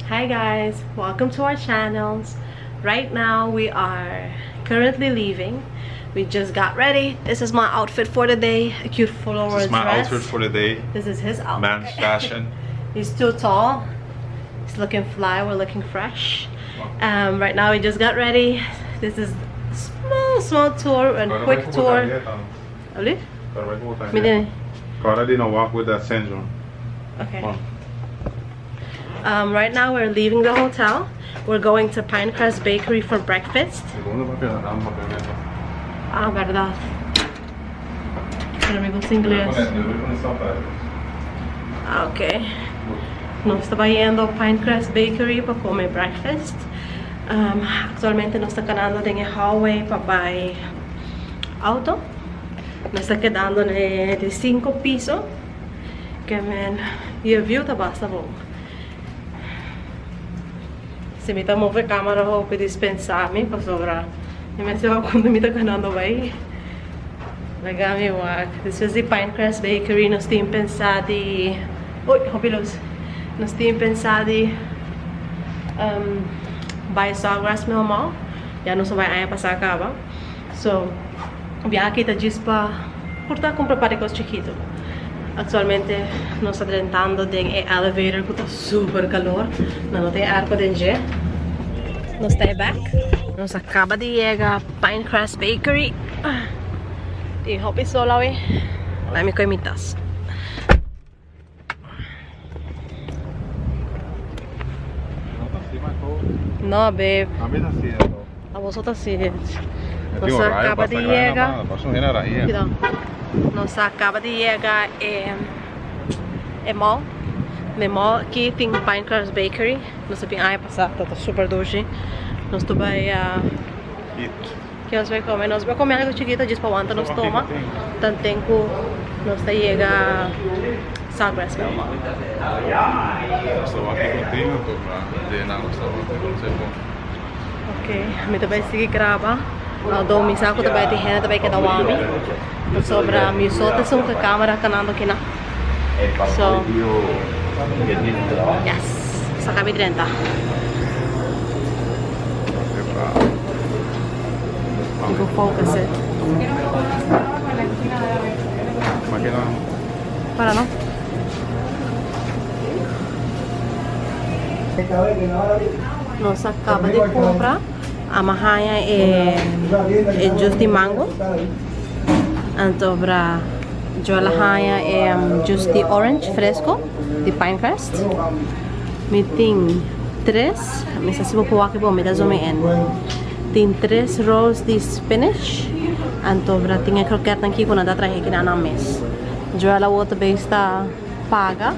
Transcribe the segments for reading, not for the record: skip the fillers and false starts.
Hi guys, welcome to our channels. Right now we are currently leaving. We just got ready. This is my outfit for the day. A cute floral dress. This is my outfit for the day. This is his outfit. Man's fashion. He's too tall. He's looking fly. We're looking fresh. Right now we just got ready. This is a small tour and quick tour. Ali? Cara didn't walk with that syndrome. Okay. Right now we're leaving the hotel. We're going to Pinecrest Bakery for breakfast. Ah, verdade. Para amigos inglês. Ok. Nós estamos indo ao Pinecrest Bakery para comer breakfast. Atualmente nós estamos caminhando em hallway para buy auto. Nós estamos quedando de 5 pisos. Que man, e a view tá basta bom. Se me tá mover câmera, eu vou dispensar-me para sobrar. E me se quando me tá ganhando vai. Legal, meu work. This is the Pinecrest Bakery. Nós tínhamos pensado de... Oi, Hopilos. Nós tínhamos pensado de... buy Sawgrass Mill Mall. Já não só vai aí passar acaba. So, viajar aqui tá disso para... Portar comprar para os chiquitos. Atualmente nós estamos entrando em elevator que está super calor. Não tem ar para dentro. Nós estamos back. Nós acaba de chegar a Pinecrest Bakery. E hope só lá hoje. Vai me coimitas. Não, babe. A mí está así. A vos está assim. Nós acaba de chegar. Nós acaba de chegar em mall. No mall aqui tem Pinecrest Bakery. Nós vamos aí passar, está super doce. Nós estamos que nós vamos comer. Nós vamos comer algo chiquito, diz para o nós toma. Tanto tempo nós está chega Sawgrass Mill Mall. Estou aqui contigo para treinar o sabor. Ok, a também seguir gravar. Although mi sa ko tabay ti hena tabay kada wami. Sobra mi sota sung ka camera kanando kina. So yes, sa kami 30. Go focus it. Para no. Nós acaba de comprar. A mahaya é juice de mango. Então, para a lahaya é juice de orange fresco de Pinecrest. Me tem 3, me sa sibo po aqui bom, me dá zomein. Tem 3 rolls de spinach. Então, para tinha croquete aqui quando dá traje aqui na mes. A outra vez está paga.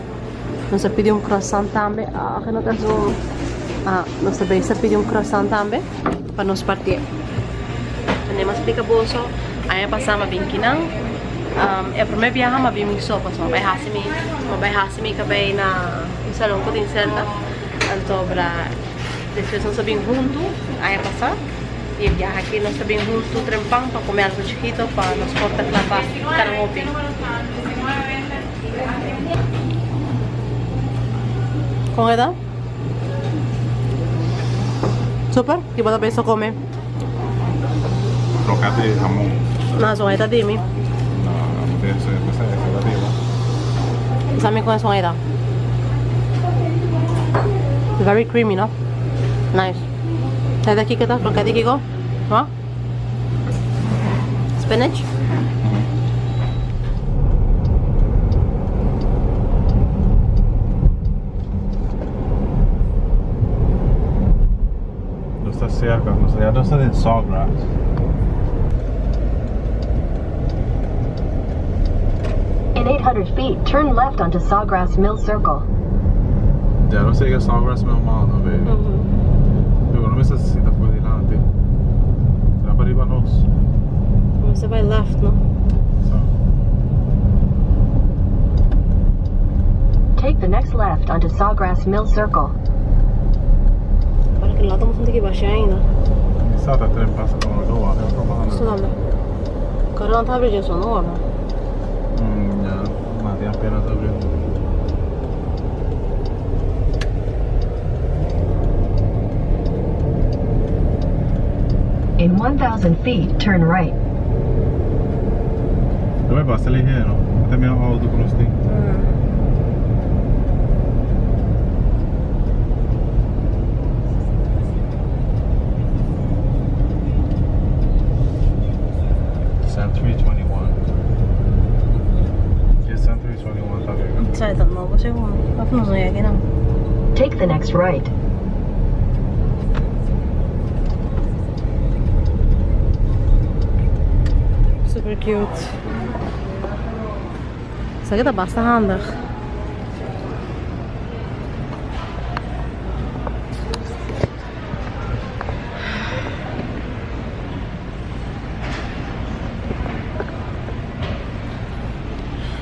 Nós pedimos croissant também. Ah, que não tá zoom. Nós também pedimos croissant também. Para nos partir. Não mais explica bolso. Aí passamos bem que não. É para mim viajar mas bem muito só passou. Vai hasimi cabei na salão que tem certa. Então para depois nós bem junto. Aí passar e viajar aqui nós bem junto trempão para comer algo chiquito para nos portar lá para Karamopi. Como é da? Super? Que bota bem só comer. Crocate de jamón. Não, só esta de mim. No, esa es la Sabe com essa esta? Very creamy, no? Nice. Sai daqui que tá crocate aqui, go. Ó. Spinach. cerca, no sé, ya no está en Sawgrass. In 800 feet, turn left onto Sawgrass Mill Circle. Ya no sé qué Sawgrass Mill Mall, no ve. Pero no me necesita por delante. Será para arriba nos. Você vai left, no? Take the next left onto Sawgrass Mill Circle. Para que lá estamos aqui baixo ainda. Exato, até passa com o doa, é o problema. Isso não. Cara, não tá abrindo isso, não, né? Já, mas tem apenas abrindo. In 1,000 feet, turn right. Dove basta ligeiro? Até minha auto com os tem. Sai dal nuovo secondo. Ma non so che no. Take the next right. Super cute. Zeg dat best handig.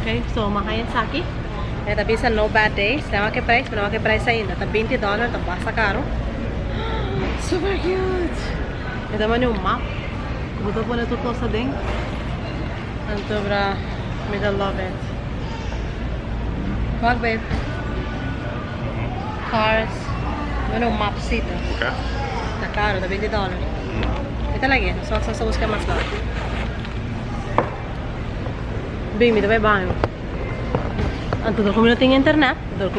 Okay, so Mahaya Saki. Esta pizza no bad days. Leva que price ainda. Tá $20, tá basta caro. Super cute. E também um map. Vou pôr tudo coisa dentro. Então, me dá love it. Walk, babe. Cars. Bueno, un mapcito. Okay. Está caro, está $20. Esta la guía, só se busca mais caro. Bem, me deve banho. Então, como não tem internet, eu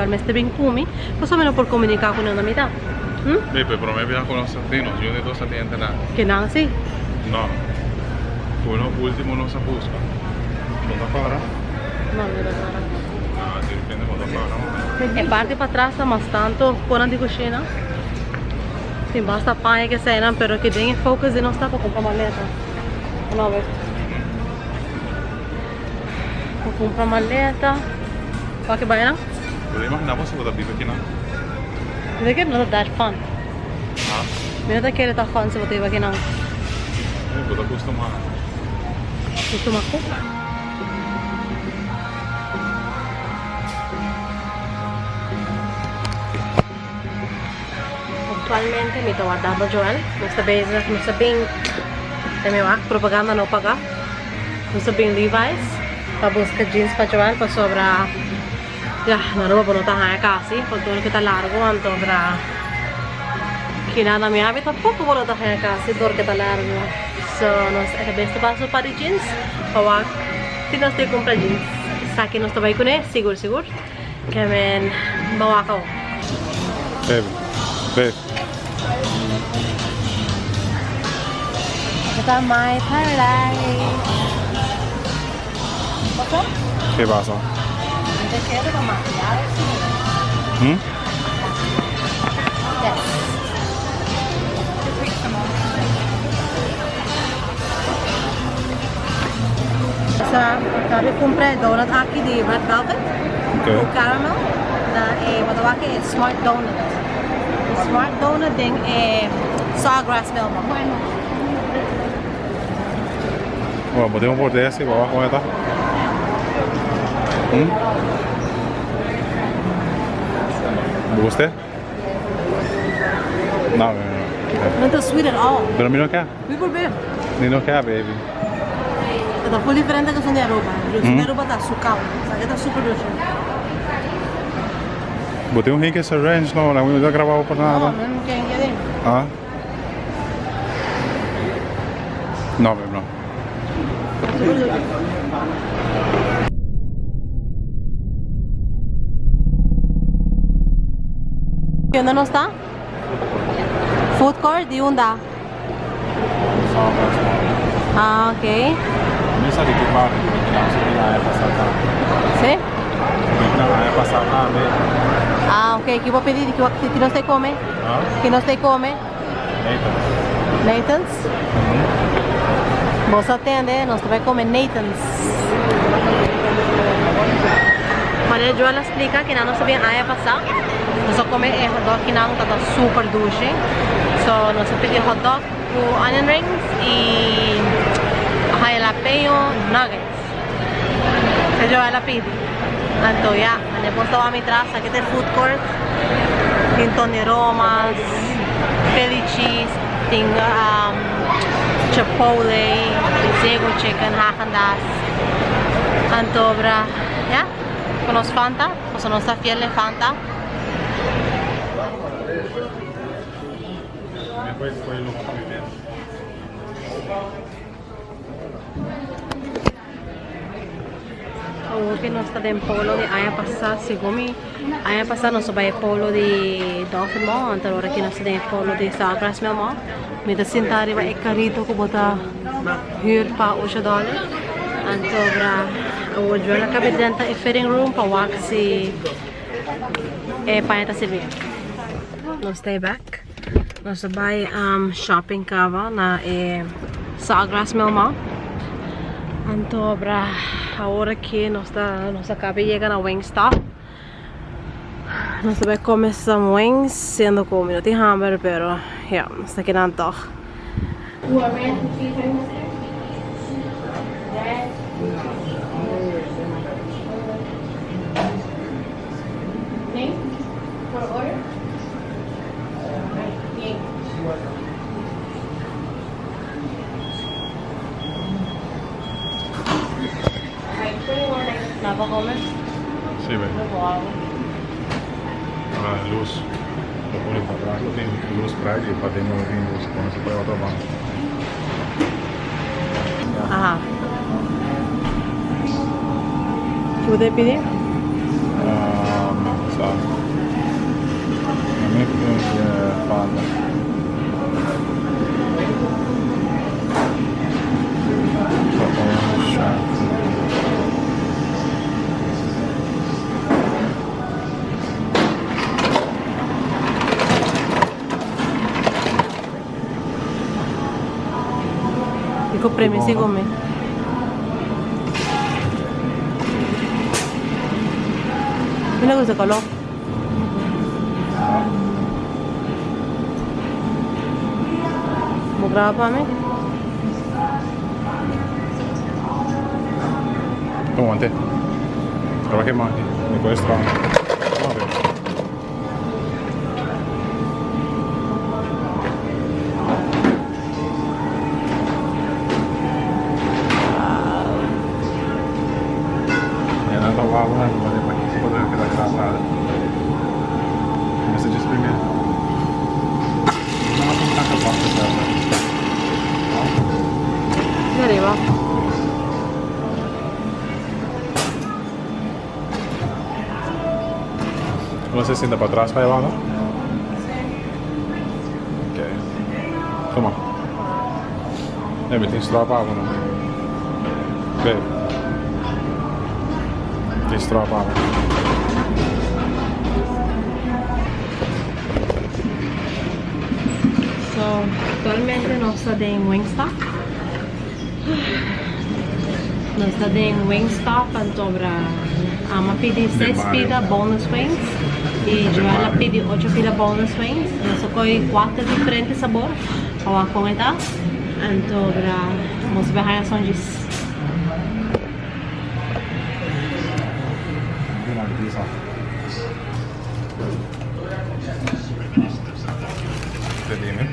me estou bem comigo, mais ou menos por comunicar com a mitad. Baby, pero me viajo con los sardinos. Yo de dos sardinos internet. Que não assim? No. Uno último no se busca. ¿No está para? Não, não é Ah, sí, depende de cuánto para. É parte para trás, mas tanto por de cozinha. Tem basta panha que saem, mas que tem focus e não está para comprar maleta. Não, ver. Vou comprar maleta. Qual que vai, não? Pero imaginamos si vos vive aquí, ¿no? Eu quero não dar fun. Ah. Eu não quero dar fun se você vai aqui não. Vos acostumar. Costuma com? Atualmente me estou guardando Joel. Não está bem também propaganda não pagar. Não está bem Levi's para buscar jeans para Joel para sobrar. Ya, na roupa não está aí casi, porque tudo que está largo, então para que nada me habita pouco não está aí casi, tudo que está largo. So, nós é o beste passo para jeans, para se nós temos comprar jeans, saque nós também com ele, seguro, que men bawa ka. Babe. Ito my paradise. Pasok? ¿Qué pasa? Hindi kaya ka makiyaw. ¿Mm? Yes. Sabi comprei donut aqui de red velvet com caramel na é smart donut. O smart donut tem sawgrass milk. Bueno, pues tengo un borde así, vamos a comer esta. ¿Me gusta? No. Not too sweet at all. Pero a mí no queda. We por ver. Ni no queda, baby. Está full diferente que son de Aruba. Los de Aruba está sucado. O sea que está super dulce. Botei um ring esse range, não, não ia gravar por nada. No, no quer dentro. Ah? No, babe, no. Super dulce. ¿Dónde no está? Food court, ¿de dónde? Ah, ok. Nem sabia que barra que não sabia na época passada. ¿Sí? Na época passada, né? Ah, ok. ¿Qué voy a pedir? ¿Qué no se come? Ah? ¿Qué no se come? Nathan's? Vos atende, nos vai comer Nathan's. Maria Joel explica que não sabia a passar. Nós comer hot dog que não está super dulce. So, nós pedimos hot dog com onion rings e jalapeno nuggets. Que Joel pide. Então, já, depois estava me traz aqui tem food court. Tem toneromas, Philly cheese, tem chipotle, Zego chicken, Haagen-Dazs. Então, já, com nós Fanta, porque nós está fiel de Fanta. Depois foi no che non sta in polo di aia passa sigumi aia passa non so vai polo di Dolphin Mall allora che non sta in polo di Sawgrass Mills Mall mi da sentare va e carito ko bota hyr pa $8 antobra o jola kabidenta e fitting room pa waxi e paneta silvia no stay back no so vai shopping kava na e Sawgrass Mills Mall antobra ahora que nos acaba de llegar a Wingstop. No se ve comer some wings siendo como minutos de hambre, pero ya, nos está quedando todo. ¿Nada para comer? Sí, ve. Ah, luz. Lo pones para atrás, lo tienes luz para y para dentro lo tienes luz. Cuando se puede otro banco. Ajá. ¿Qué usted pide? Sabe. A mí es panda. Dico premi si come? Ini cosa kalau? Mau berapa mi? Come on, te. Trova che mangi. Mi puoi strano. Vabbè. Una ma si potrebbe quedar grabada. Começa a experimentar. Não tem tanta bosta dela. E arriva. Você senta para trás, vai lá, não? Ok. Toma. Tem strawberry, não? Ok. Tem strawberry. So, actualmente no está en Wingstop. No está en Wingstop, antobra ama pedir 6 pida bonus wings e Joella pedi 8 pida bonus wings. Nós coi 4 diferentes sabores. Vamos comentar. Antobra, vamos ver a reação disso. Vedeme.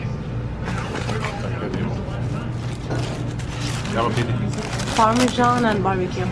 Andiamo a piedi. Parmesan and barbecue.